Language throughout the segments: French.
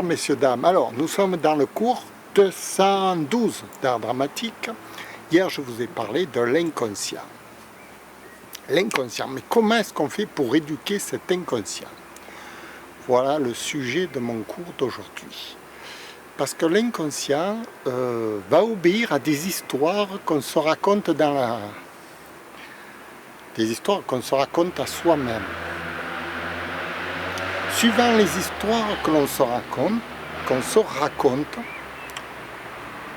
Bonsoir messieurs, dames. Alors, nous sommes dans le cours 212 d'art dramatique. Hier, je vous ai parlé de l'inconscient. L'inconscient, mais comment est-ce qu'on fait pour éduquer cet inconscient? Voilà le sujet de mon cours d'aujourd'hui. Parce que l'inconscient va obéir à des histoires qu'on se raconte des histoires qu'on se raconte à soi-même. Suivant les histoires que l'on se raconte,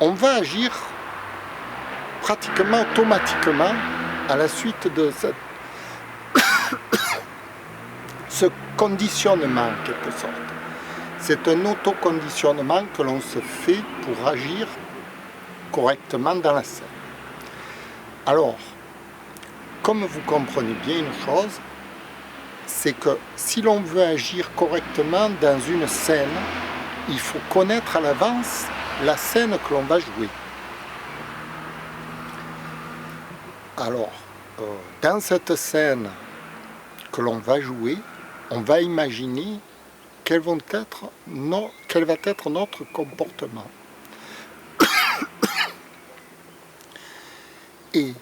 on va agir pratiquement automatiquement à la suite de ce conditionnement en quelque sorte. C'est un autoconditionnement que l'on se fait pour agir correctement dans la scène. Alors, comme vous comprenez bien une chose, c'est que si l'on veut agir correctement dans une scène, il faut connaître à l'avance la scène que l'on va jouer. Alors, dans cette scène que l'on va jouer, on va imaginer quel va être notre comportement. Et,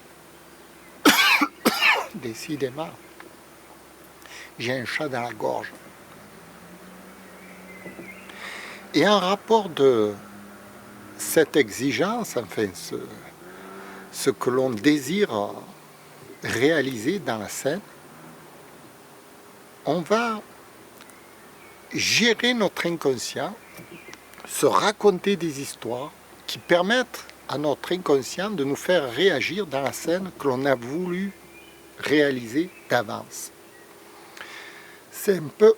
décidément, j'ai un chat dans la gorge. Et en rapport de cette exigence, enfin ce que l'on désire réaliser dans la scène, on va gérer notre inconscient, se raconter des histoires qui permettent à notre inconscient de nous faire réagir dans la scène que l'on a voulu réaliser d'avance. C'est un peu...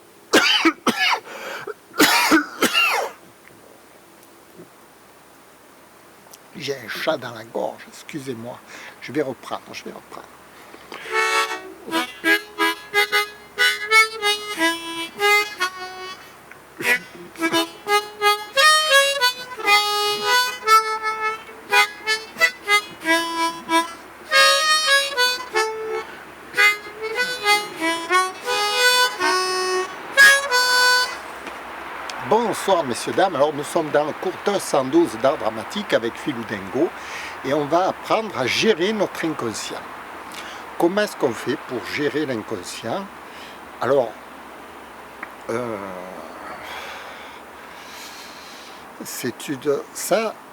J'ai un chat dans la gorge, excusez-moi. Je vais reprendre. Bonsoir messieurs, dames, alors nous sommes dans le cours 212 d'art dramatique avec Philou Dingo et on va apprendre à gérer notre inconscient. Comment est-ce qu'on fait pour gérer l'inconscient? Alors,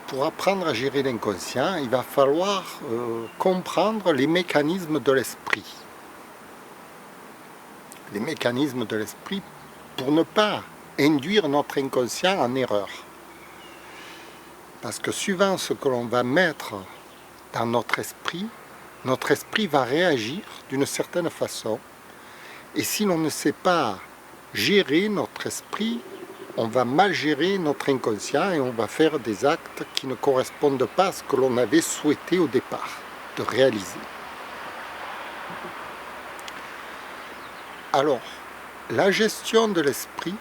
pour apprendre à gérer l'inconscient, il va falloir comprendre les mécanismes de l'esprit. Les mécanismes de l'esprit pour ne pas induire notre inconscient en erreur. Parce que suivant ce que l'on va mettre dans notre esprit va réagir d'une certaine façon. Et si l'on ne sait pas gérer notre esprit, on va mal gérer notre inconscient et on va faire des actes qui ne correspondent pas à ce que l'on avait souhaité au départ de réaliser. Alors, la gestion de l'esprit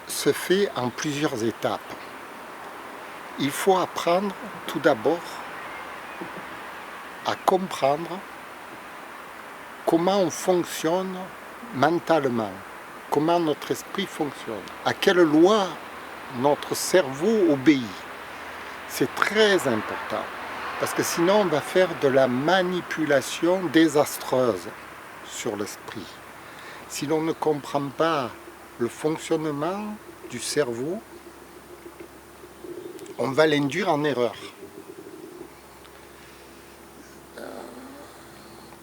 se fait en plusieurs étapes. Il faut apprendre tout d'abord à comprendre comment on fonctionne mentalement, comment notre esprit fonctionne, à quelle loi notre cerveau obéit. C'est très important, parce que sinon on va faire de la manipulation désastreuse sur l'esprit. Si l'on ne comprend pas le fonctionnement du cerveau, on va l'induire en erreur.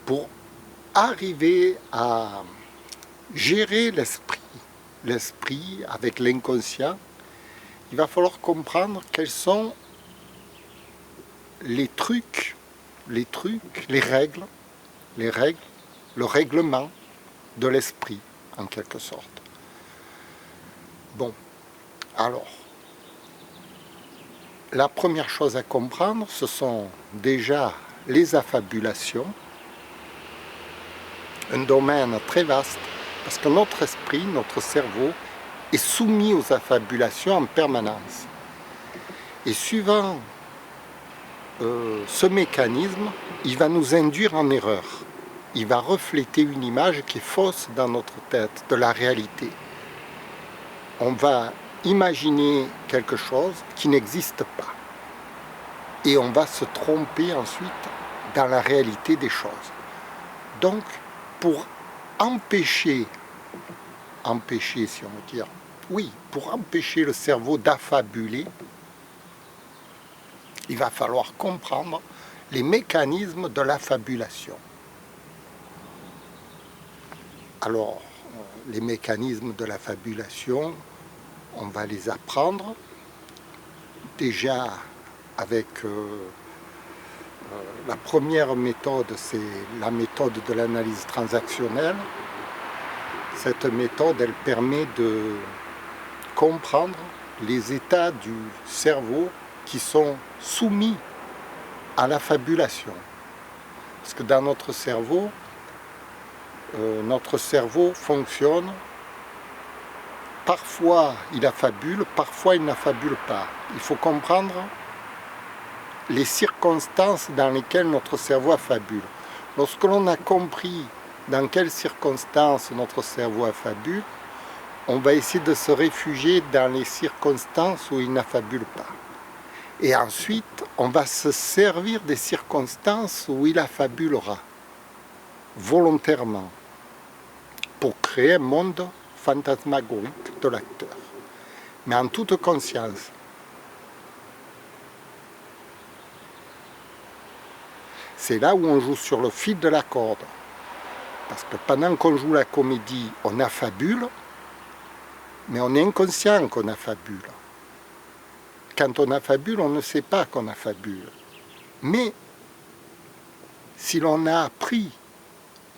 Pour arriver à gérer l'esprit avec l'inconscient, il va falloir comprendre quels sont les trucs, les règles, le règlement de l'esprit, en quelque sorte. Bon, alors, la première chose à comprendre, ce sont déjà les affabulations, un domaine très vaste, parce que notre esprit, notre cerveau, est soumis aux affabulations en permanence. Et suivant ce mécanisme, il va nous induire en erreur. Il va refléter une image qui est fausse dans notre tête, de la réalité. on va imaginer quelque chose qui n'existe pas. Et on va se tromper ensuite dans la réalité des choses. Donc, pour empêcher si on veut dire, oui, pour empêcher le cerveau d'affabuler, il va falloir comprendre les mécanismes de l'affabulation. Alors, les mécanismes de l'affabulation, on va les apprendre déjà avec la première méthode, c'est la méthode de l'analyse transactionnelle. Cette méthode, elle permet de comprendre les états du cerveau qui sont soumis à l'affabulation. Parce que dans notre cerveau fonctionne, parfois il affabule, parfois il n'affabule pas. Il faut comprendre les circonstances dans lesquelles notre cerveau affabule. Lorsque l'on a compris dans quelles circonstances notre cerveau affabule, on va essayer de se réfugier dans les circonstances où il n'affabule pas. Et ensuite, on va se servir des circonstances où il affabulera, volontairement, pour créer un monde fantasmagorique de l'acteur, mais en toute conscience. C'est là où on joue sur le fil de la corde. Parce que pendant qu'on joue la comédie, on affabule, mais on est inconscient qu'on affabule. Quand on affabule, on ne sait pas qu'on affabule. Mais si l'on a appris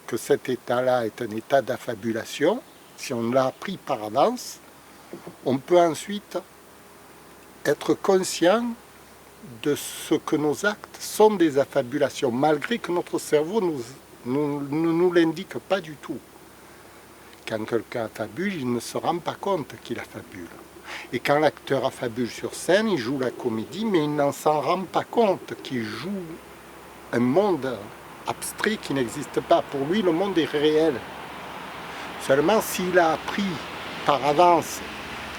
que cet état-là est un état d'affabulation, si on l'a appris par avance, on peut ensuite être conscient de ce que nos actes sont des affabulations, malgré que notre cerveau ne nous l'indique pas du tout. Quand quelqu'un affabule, il ne se rend pas compte qu'il affabule. Et quand l'acteur affabule sur scène, il joue la comédie, mais il n'en s'en rend pas compte qu'il joue un monde abstrait qui n'existe pas. Pour lui, le monde est réel. Seulement s'il a appris par avance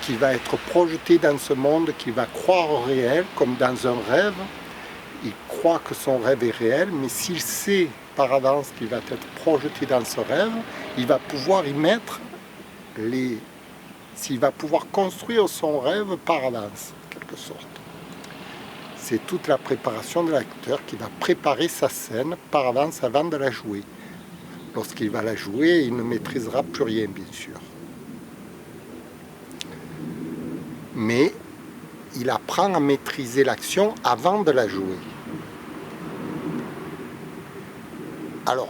qu'il va être projeté dans ce monde, qu'il va croire au réel, comme dans un rêve, il croit que son rêve est réel, mais s'il sait par avance qu'il va être projeté dans ce rêve, il va pouvoir y mettre s'il va pouvoir construire son rêve par avance, en quelque sorte. C'est toute la préparation de l'acteur qui va préparer sa scène par avance avant de la jouer. Lorsqu'il va la jouer, il ne maîtrisera plus rien, bien sûr. Mais il apprend à maîtriser l'action avant de la jouer. Alors,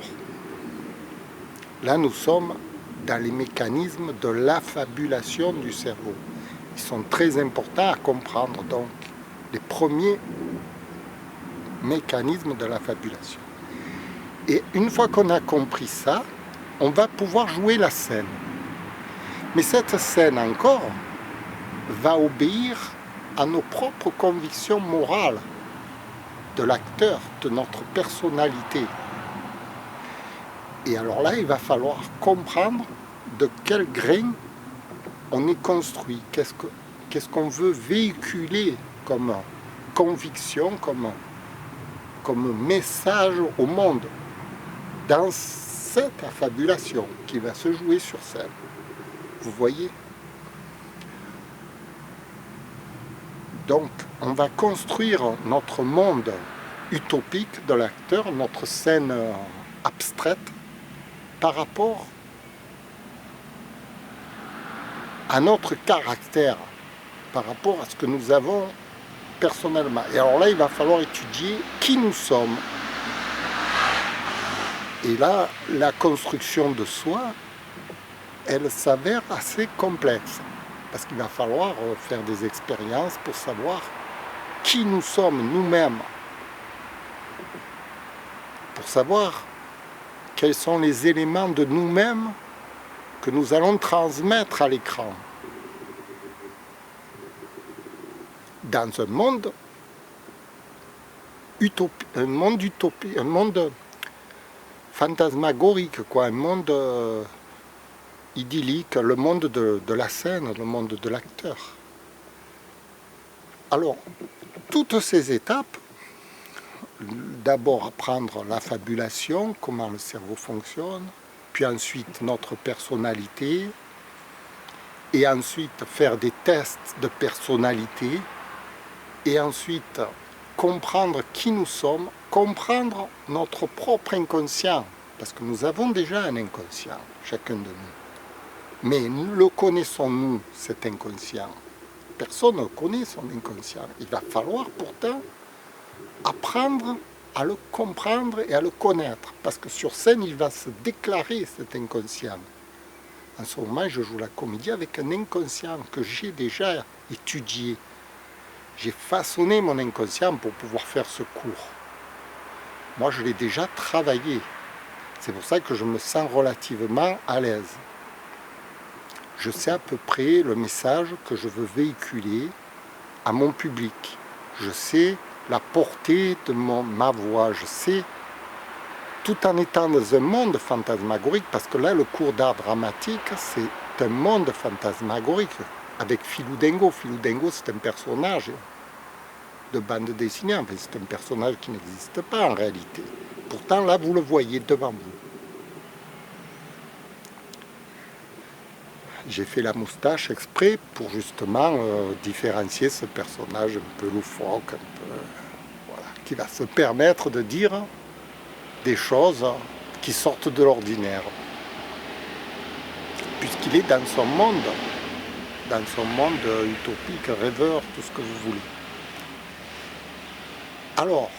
là nous sommes dans les mécanismes de l'affabulation du cerveau. Ils sont très importants à comprendre, donc, les premiers mécanismes de l'affabulation. Et une fois qu'on a compris ça, on va pouvoir jouer la scène. Mais cette scène encore va obéir à nos propres convictions morales de l'acteur, de notre personnalité. Et alors là, il va falloir comprendre de quel grain on est construit, qu'est-ce qu'on veut véhiculer comme conviction, comme message au monde, dans cette affabulation qui va se jouer sur scène. Vous voyez ? Donc, on va construire notre monde utopique de l'acteur, notre scène abstraite, par rapport à notre caractère, par rapport à ce que nous avons personnellement. Et alors là, il va falloir étudier qui nous sommes. Et là, la construction de soi, elle s'avère assez complexe. Parce qu'il va falloir faire des expériences pour savoir qui nous sommes nous-mêmes. Pour savoir quels sont les éléments de nous-mêmes que nous allons transmettre à l'écran. Dans un monde utopique, un monde fantasmagorique, quoi, un monde idyllique, le monde de la scène, le monde de l'acteur. Alors, toutes ces étapes, d'abord apprendre la fabulation, comment le cerveau fonctionne, puis ensuite notre personnalité, et ensuite faire des tests de personnalité, et ensuite comprendre qui nous sommes, comprendre notre propre inconscient, parce que nous avons déjà un inconscient, chacun de nous. Mais le connaissons-nous, cet inconscient? Personne ne connaît son inconscient. Il va falloir pourtant apprendre à le comprendre et à le connaître, parce que sur scène, il va se déclarer cet inconscient. En ce moment, je joue la comédie avec un inconscient que j'ai déjà étudié. J'ai façonné mon inconscient pour pouvoir faire ce cours. Moi, je l'ai déjà travaillé. C'est pour ça que je me sens relativement à l'aise. Je sais à peu près le message que je veux véhiculer à mon public. Je sais la portée de ma voix. Je sais, tout en étant dans un monde fantasmagorique, parce que là, le cours d'art dramatique, c'est un monde fantasmagorique. Avec Philou Dingo. Philou Dingo, c'est un personnage de bande dessinée. Enfin, c'est un personnage qui n'existe pas en réalité. Pourtant, là, vous le voyez devant vous. J'ai fait la moustache exprès pour justement différencier ce personnage un peu loufoque, voilà, qui va se permettre de dire des choses qui sortent de l'ordinaire. Puisqu'il est dans son monde utopique, rêveur, tout ce que vous voulez. Alors,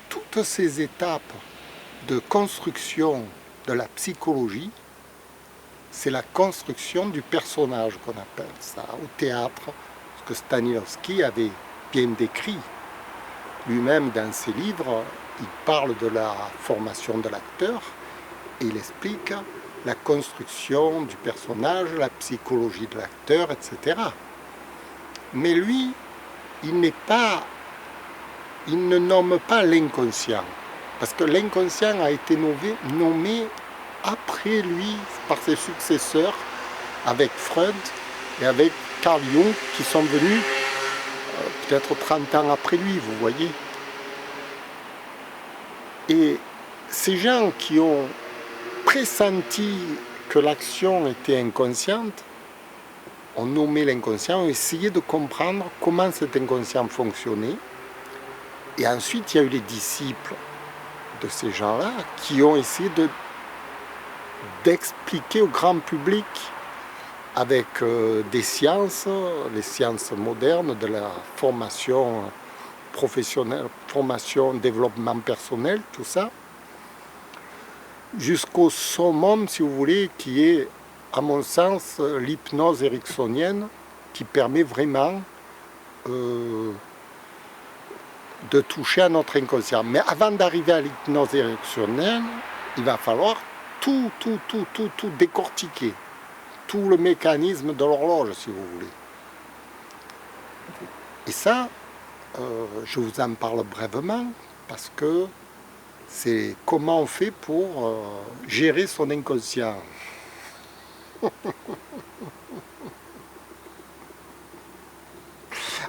toutes ces étapes de construction de la psychologie, c'est la construction du personnage qu'on appelle ça au théâtre, ce que Stanislavski avait bien décrit. Lui-même, dans ses livres, il parle de la formation de l'acteur et il explique la construction du personnage, la psychologie de l'acteur, etc. Mais lui, il ne nomme pas l'inconscient, parce que l'inconscient a été nommé après lui par ses successeurs, avec Freud et avec Carl Jung, qui sont venus peut-être 30 ans après lui, vous voyez. Et ces gens qui ont pressenti que l'action était inconsciente, ont nommé l'inconscient, ont essayé de comprendre comment cet inconscient fonctionnait. Et ensuite, il y a eu les disciples de ces gens-là qui ont essayé d'expliquer au grand public avec des sciences, les sciences modernes de la formation professionnelle, formation, développement personnel, tout ça, jusqu'au summum, si vous voulez, qui est, à mon sens, l'hypnose ericksonienne, qui permet vraiment de toucher à notre inconscient. Mais avant d'arriver à l'hypnose ericksonienne, il va falloir tout décortiquer. Tout le mécanisme de l'horloge, si vous voulez. Et ça, je vous en parle brièvement, parce que c'est comment on fait pour gérer son inconscient.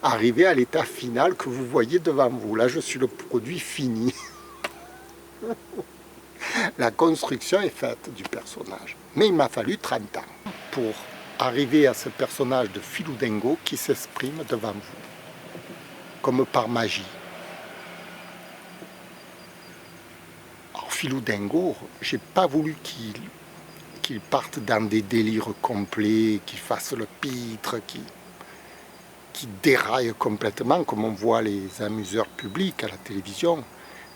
Arriver à l'état final que vous voyez devant vous. Là, je suis le produit fini. La construction est faite du personnage. Mais il m'a fallu 30 ans pour arriver à ce personnage de Philou Dingo qui s'exprime devant vous, comme par magie. Alors Philou Dingo, j'ai pas voulu qu'il parte dans des délires complets, qu'il fasse le pitre, qui déraille complètement, comme on voit les amuseurs publics à la télévision.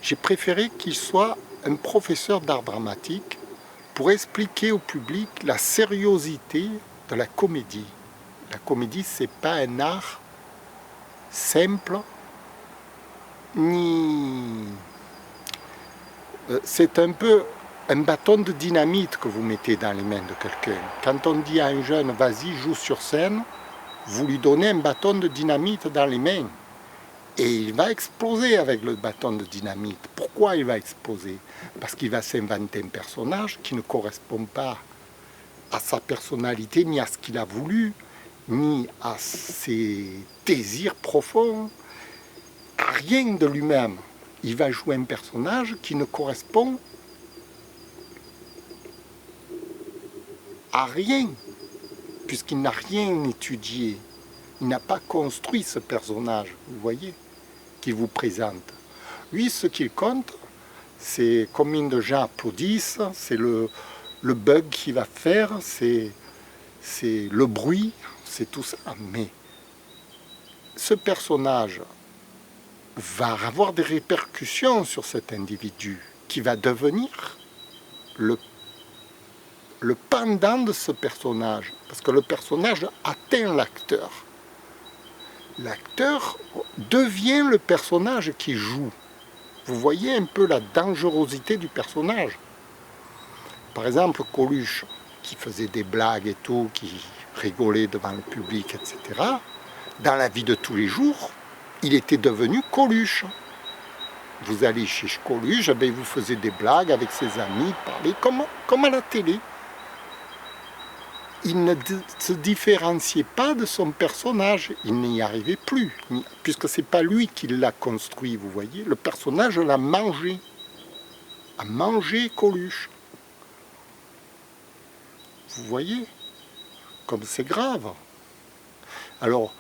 J'ai préféré qu'il soit un professeur d'art dramatique pour expliquer au public la sériosité de la comédie. La comédie, c'est pas un art simple, ni... C'est un peu un bâton de dynamite que vous mettez dans les mains de quelqu'un. Quand on dit à un jeune, vas-y, joue sur scène, vous lui donnez un bâton de dynamite dans les mains. Et il va exploser avec le bâton de dynamite. Pourquoi il va exploser? Parce qu'il va s'inventer un personnage qui ne correspond pas à sa personnalité, ni à ce qu'il a voulu, ni à ses désirs profonds, à rien de lui-même. Il va jouer un personnage qui ne correspond à rien, puisqu'il n'a rien étudié. Il n'a pas construit ce personnage, vous voyez, qu'il vous présente. Lui, ce qu'il compte, c'est combien de gens applaudissent, c'est le bug qu'il va faire, c'est le bruit, c'est tout ça. Mais ce personnage va avoir des répercussions sur cet individu qui va devenir le pendant de ce personnage. Parce que le personnage atteint l'acteur. L'acteur devient le personnage qui joue. Vous voyez un peu la dangerosité du personnage. Par exemple, Coluche, qui faisait des blagues et tout, qui rigolait devant le public, etc. Dans la vie de tous les jours, il était devenu Coluche. Vous allez chez Coluche, ben, vous faisiez des blagues avec ses amis, parlez comme à la télé. Il ne se différenciait pas de son personnage, il n'y arrivait plus, puisque ce n'est pas lui qui l'a construit, vous voyez. Le personnage l'a mangé, a mangé Coluche. Vous voyez, comme c'est grave. Alors,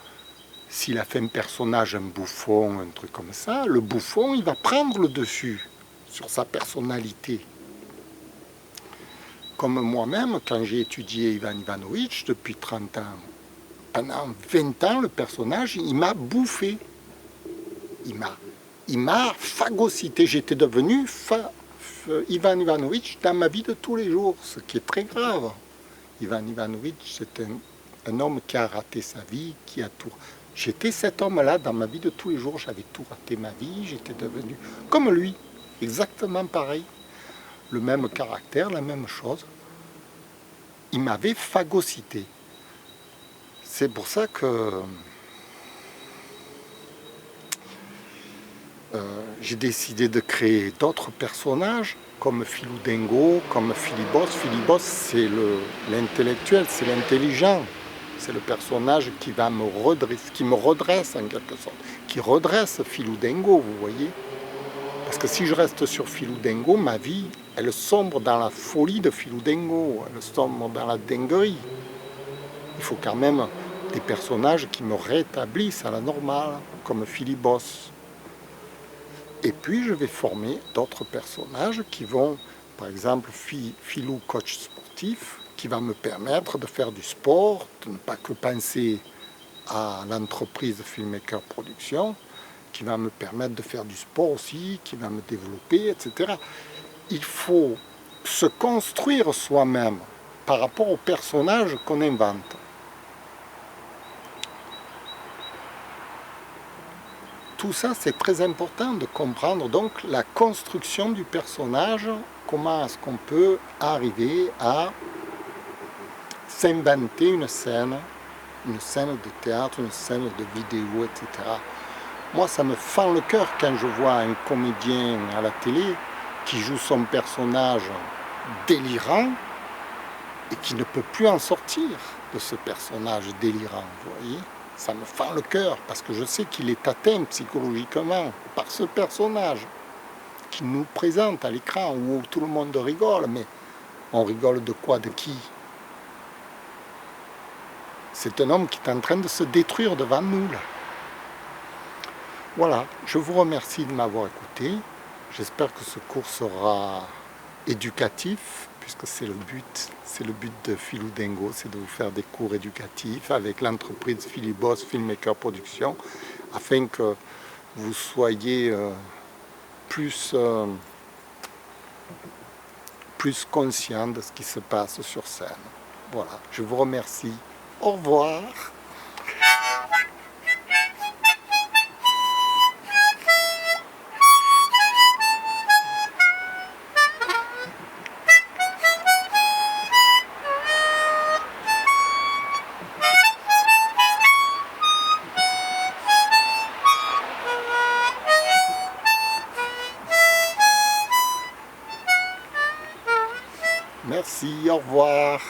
s'il a fait un personnage, un bouffon, un truc comme ça, le bouffon, il va prendre le dessus sur sa personnalité. Comme moi-même, quand j'ai étudié Ivan Ivanovic depuis 30 ans, pendant 20 ans, le personnage, il m'a bouffé. Il m'a phagocyté. J'étais devenu Ivan Ivanovic dans ma vie de tous les jours, ce qui est très grave. Ivan Ivanovic, c'est un homme qui a raté sa vie, qui a tout... J'étais cet homme-là dans ma vie de tous les jours, j'avais tout raté ma vie, j'étais devenu comme lui, exactement pareil. Le même caractère, la même chose. Il m'avait phagocyté. C'est pour ça que j'ai décidé de créer d'autres personnages comme Philou Dingo, comme Philibos. Philibos, c'est l'intellectuel, c'est l'intelligent. C'est le personnage qui va me redresser, qui me redresse en quelque sorte, qui redresse Philou Dingo, vous voyez. Parce que si je reste sur Philou Dingo, ma vie, elle sombre dans la folie de Philou Dingo, elle sombre dans la dinguerie. Il faut quand même des personnages qui me rétablissent à la normale, comme Philibos. Et puis je vais former d'autres personnages qui vont, par exemple, Philou coach sportif, qui va me permettre de faire du sport, de ne pas que penser à l'entreprise Filmmaker Production, qui va me permettre de faire du sport aussi, qui va me développer, etc. Il faut se construire soi-même par rapport aux personnages qu'on invente. Tout ça, c'est très important de comprendre donc la construction du personnage, comment est-ce qu'on peut arriver à s'inventer une scène de théâtre, une scène de vidéo, etc. Moi, ça me fend le cœur quand je vois un comédien à la télé qui joue son personnage délirant et qui ne peut plus en sortir de ce personnage délirant, vous voyez. Ça me fend le cœur parce que je sais qu'il est atteint psychologiquement par ce personnage qui nous présente à l'écran où tout le monde rigole, mais on rigole de quoi, de qui? C'est un homme qui est en train de se détruire devant nous, là. Voilà, je vous remercie de m'avoir écouté. J'espère que ce cours sera éducatif, puisque c'est le but de Philou Dingo, c'est de vous faire des cours éducatifs avec l'entreprise Philibos Filmmaker Production, afin que vous soyez plus conscient de ce qui se passe sur scène. Voilà, je vous remercie. Au revoir. Merci, au revoir.